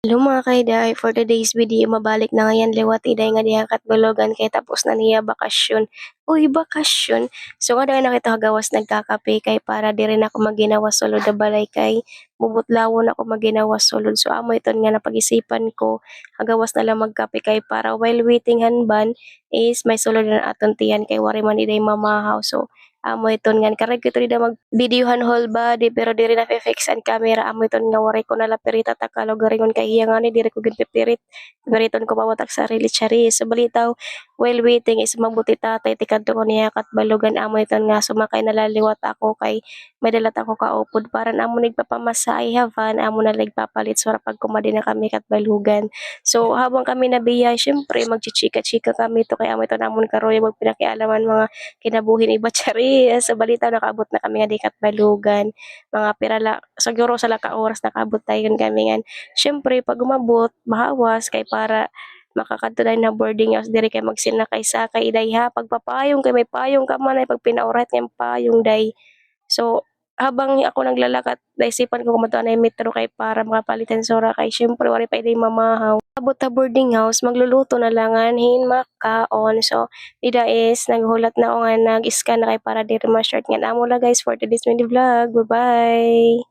Hello mga kaiday, for today's video mabalik na ngayon liwat iday nga diha katbalogan kay tapos na niya bakasyon. Uy, bakasyon. So nga dahil nakita kagawas nagkakape kay para di rin ako maginawa sulod na balay kay bubutlawon ako maginawa sulod. So amo iton nga napag-isipan ko kagawas na lang magkape kay para while waiting hanban is may sulod na aton tiyan kay wari man iday mamahaw. So amo iton nga karag ko ito mag videohan whole body pero diri na fix ang camera amo iton nga waray ko nalaperita takalo garingon kay iya nga ni diri ko ginpipirit gariton ko pawatak sa sarili chari so balitaw while waiting is mabuti tatay tikadto ko niya kat balugan amo iton nga sumakay nalaliwat ako kay may dalat ako kaupod para amo nagpapamasa I have fun amo na nagpapalit so pag kumadi na kami kat balugan so habang kami nabiya syempre magchichika-chika kami to kay amo iton amon karoy magpinakialaman mga kinabuhin iba chari sa balita nakaabot na kami nga di balugan mga pirala siguro sa laka oras nakaabot tayo kami nga syempre pag umabot mahawas kay para makakadto na boarding house diri kay magsinakay sakay iday ha pagpapayong kay may payong ka man ay pag pinaurat nga payong day so habang ako naglalakad naisipan ko kumadto na metro kay para makapalitan sora kay syempre wala pa iday mamahaw abot ta boarding house magluluto na langan hin makaon so ida is naghulat na o nga nag-scan na kay para diri ma-short nga amo la guys for today's mini vlog. Bye bye.